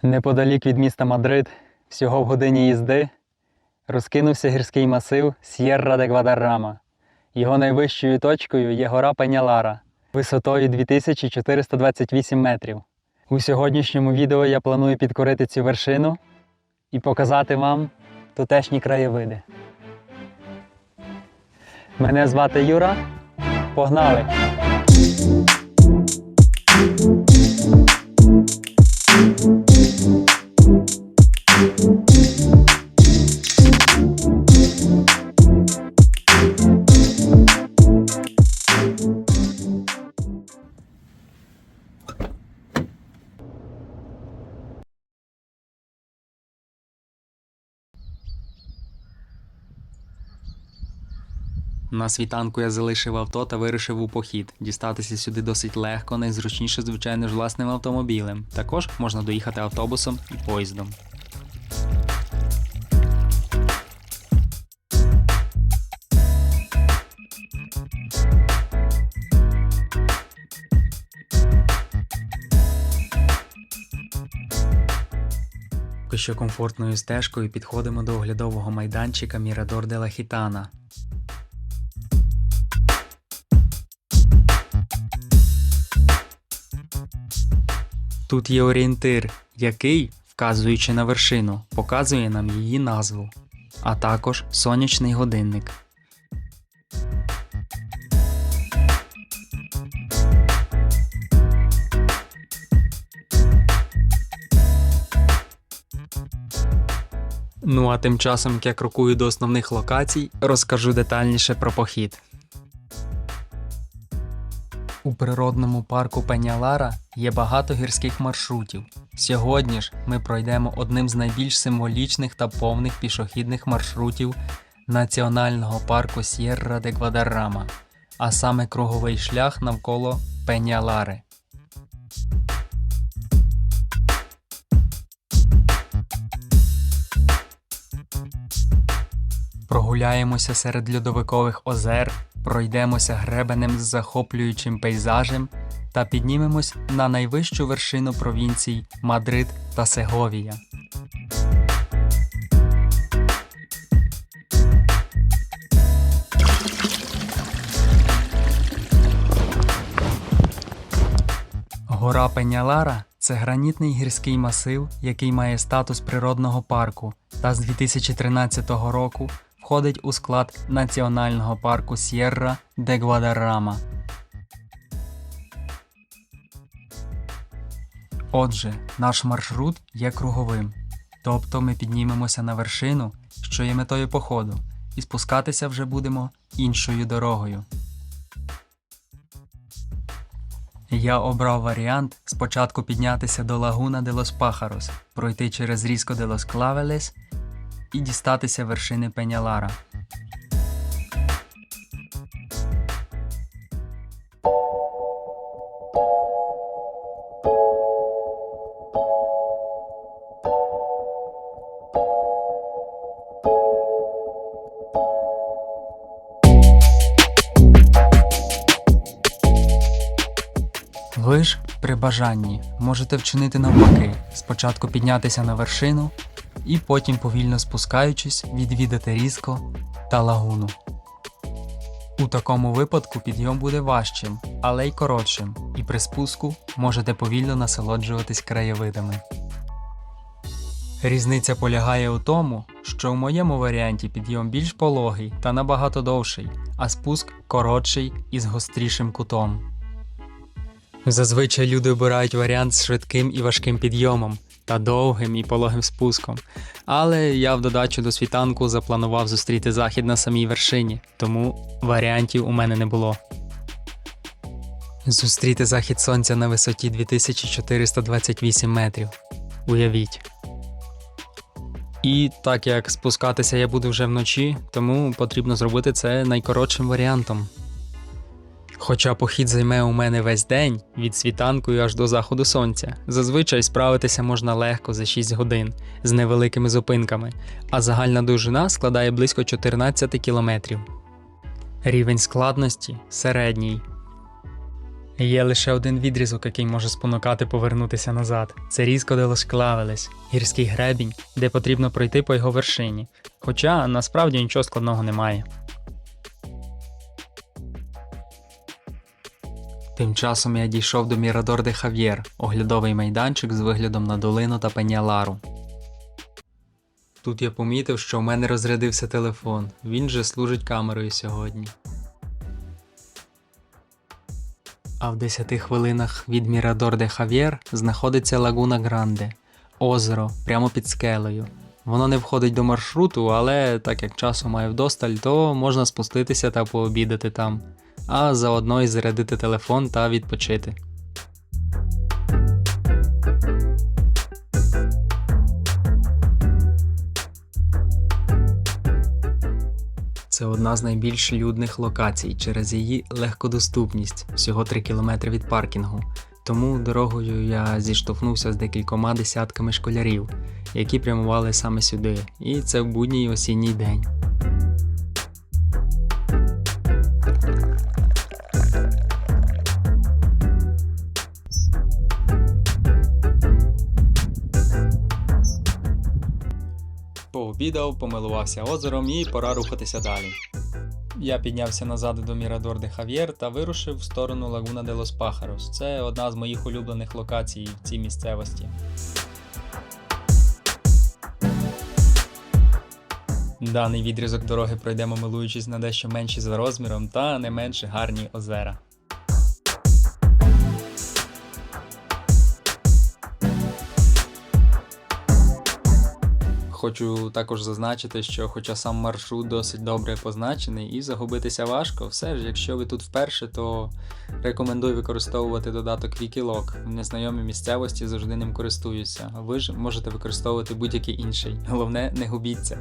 Неподалік від міста Мадрид, всього в годині їзди, розкинувся гірський масив С'єрра де Гвадаррама. Його найвищою точкою є гора Пеньялара, висотою 2428 метрів. У сьогоднішньому відео я планую підкорити цю вершину і показати вам тутешні краєвиди. Мене звати Юра. Погнали! На світанку я залишив авто та вирушив у похід. Дістатися сюди досить легко, найзручніше, звичайно ж, власним автомобілем. Також можна доїхати автобусом і поїздом. Поки що комфортною стежкою підходимо до оглядового майданчика Мірадор де ла Хітана. Тут є орієнтир, який, вказуючи на вершину, показує нам її назву, а також сонячний годинник. Ну а тим часом, як я крокую до основних локацій, розкажу детальніше про похід. У природному парку Пеньялара є багато гірських маршрутів. Сьогодні ж ми пройдемо одним з найбільш символічних та повних пішохідних маршрутів національного парку С'єрра де Гвадаррама, а саме круговий шлях навколо Пеньялари. Прогуляємося серед льодовикових озер, пройдемося гребенем з захоплюючим пейзажем та піднімемось на найвищу вершину провінцій Мадрид та Сеговія. Гора Пеньялара – це гранітний гірський масив, який має статус природного парку та з 2013 року входить у склад національного парку С'єрра де Гвадаррама. Отже, наш маршрут є круговим, тобто ми піднімемося на вершину, що є метою походу, і спускатися вже будемо іншою дорогою. Я обрав варіант спочатку піднятися до Лагуна де лос Пахарос, пройти через Ріско де лос Клавелес і дістатися вершини Пеньялара. Ви ж, при бажанні, можете вчинити навпаки, спочатку піднятися на вершину і потім, повільно спускаючись, відвідати Ріско та Лагуну. У такому випадку підйом буде важчим, але й коротшим, і при спуску можете повільно насолоджуватись краєвидами. Різниця полягає у тому, що в моєму варіанті підйом більш пологий та набагато довший, а спуск коротший і з гострішим кутом. Зазвичай люди обирають варіант з швидким і важким підйомом та довгим і пологим спуском, але я в додачу до світанку запланував зустріти захід на самій вершині, тому варіантів у мене не було. Зустріти захід сонця на висоті 2428 метрів. Уявіть. І так як спускатися я буду вже вночі, тому потрібно зробити це найкоротшим варіантом. Хоча похід займе у мене весь день, від світанку аж до заходу сонця, зазвичай справитися можна легко за 6 годин, з невеликими зупинками, а загальна довжина складає близько 14 кілометрів. Рівень складності – середній. Є лише один відрізок, який може спонукати повернутися назад. Це Різко де лос Клавелес, гірський гребінь, де потрібно пройти по його вершині. Хоча насправді нічого складного немає. Тим часом я дійшов до Мірадор де Хав'єр, оглядовий майданчик з виглядом на долину та Пенялару. Тут я помітив, що у мене розрядився телефон, він же служить камерою сьогодні. А в 10 хвилинах від Мірадор де Хав'єр знаходиться Лагуна Гранде, озеро прямо під скелею. Воно не входить до маршруту, але так як часу маю вдосталь, то можна спуститися та пообідати там, а заодно і зарядити телефон та відпочити. Це одна з найбільш людних локацій через її легкодоступність, всього 3 кілометри від паркінгу. Тому дорогою я зіштовхнувся з декількома десятками школярів, які прямували саме сюди, і це в будній осінній день. Пообідав, помилувався озером і пора рухатися далі. Я піднявся назад до Мірадор де Хав'єр та вирушив в сторону Лагуна де лос Пахарос. Це одна з моїх улюблених локацій в цій місцевості. Даний відрізок дороги пройдемо, милуючись на дещо менші за розміром та не менш гарні озера. Хочу також зазначити, що хоча сам маршрут досить добре позначений і загубитися важко, все ж якщо ви тут вперше, то рекомендую використовувати додаток Wikiloc. В незнайомій місцевості завжди ним користуюся, а ви ж можете використовувати будь-який інший. Головне, не губіться.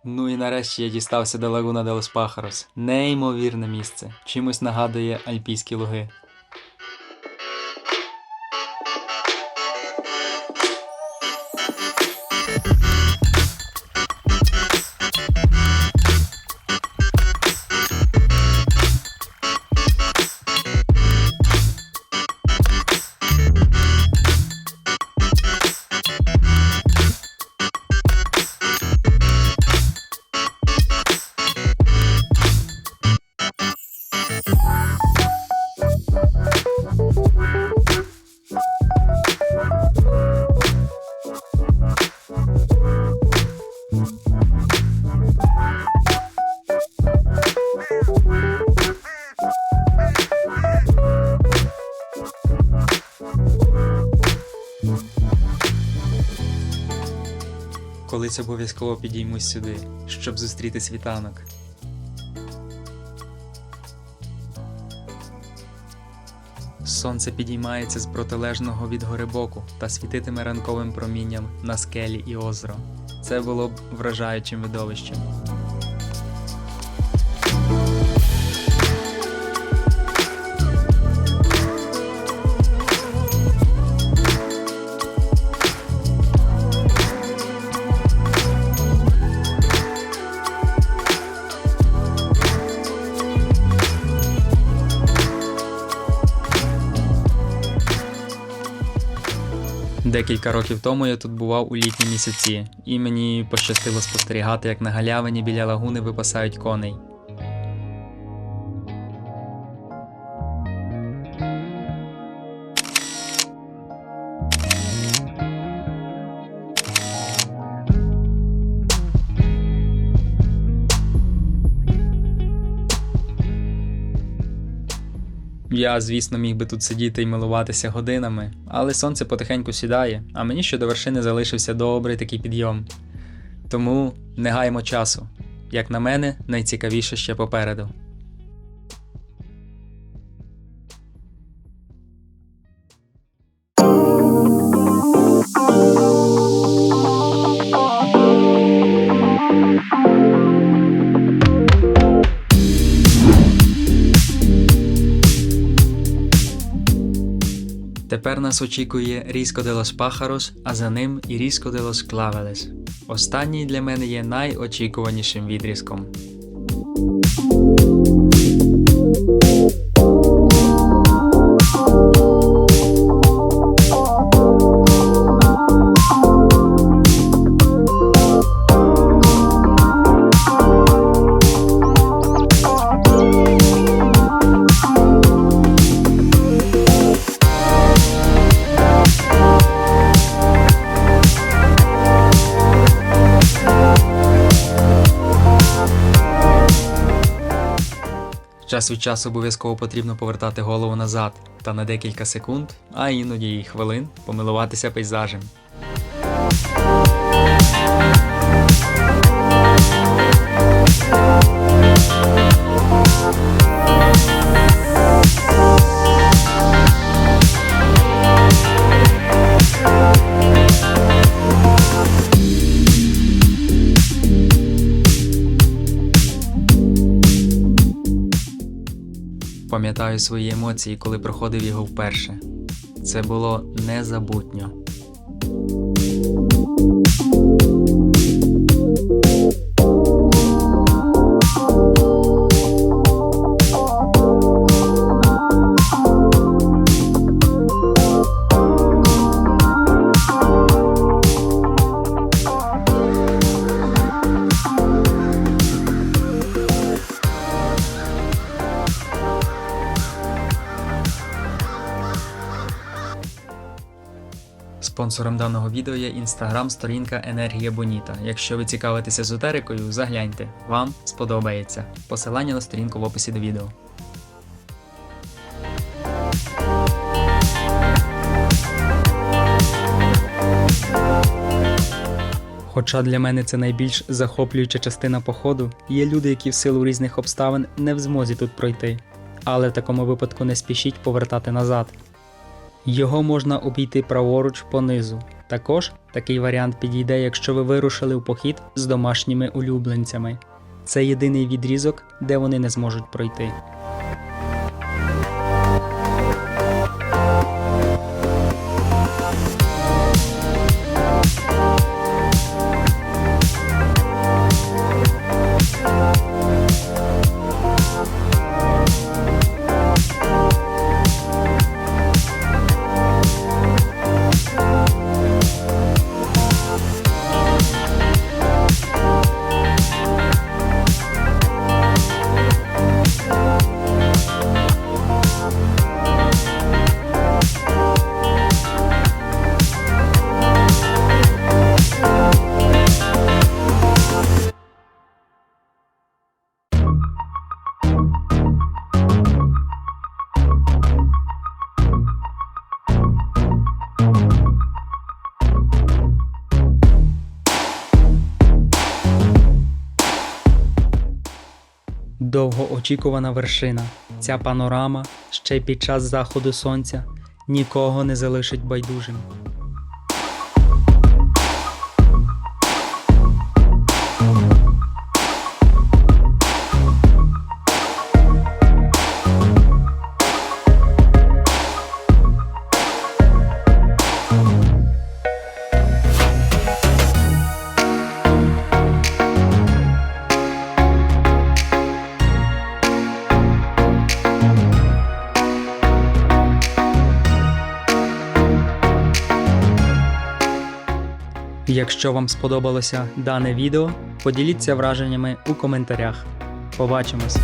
Ну і нарешті я дістався до Лагуна де лос Пахарос. Неймовірне місце. Чимось нагадує Альпійські луги. Колись обов'язково підіймусь сюди, щоб зустріти світанок. Сонце підіймається з протилежного від гори боку та світитиме ранковим промінням на скелі і озеро. Це було б вражаючим видовищем. Декілька років тому я тут бував у літні місяці, і мені пощастило спостерігати, як на галявині біля лагуни випасають коней. Я, звісно, міг би тут сидіти і милуватися годинами, але сонце потихеньку сідає, а мені ще до вершини залишився добрий такий підйом. Тому не гаймо часу. Як на мене, найцікавіше ще попереду. Тепер нас очікує Ріско де лос Пахарос, а за ним і Ріско де лос Клавелес. Останній для мене є найочікуванішим відрізком. Час від часу обов'язково потрібно повертати голову назад та на декілька секунд, а іноді і хвилин помилуватися пейзажем. Пам'ятаю свої емоції, коли проходив його вперше. Це було незабутньо. Спонсором даного відео є інстаграм-сторінка Енергія Боніта. Якщо ви цікавитесь езотерикою, загляньте, вам сподобається. Посилання на сторінку в описі до відео. Хоча для мене це найбільш захоплююча частина походу, є люди, які в силу різних обставин не в змозі тут пройти. Але в такому випадку не спішіть повертати назад. Його можна обійти праворуч по низу. Також такий варіант підійде, якщо ви вирушили в похід з домашніми улюбленцями. Це єдиний відрізок, де вони не зможуть пройти. Довгоочікувана вершина. Ця панорама ще й під час заходу сонця нікого не залишить байдужим. Якщо вам сподобалося дане відео, поділіться враженнями у коментарях. Побачимось!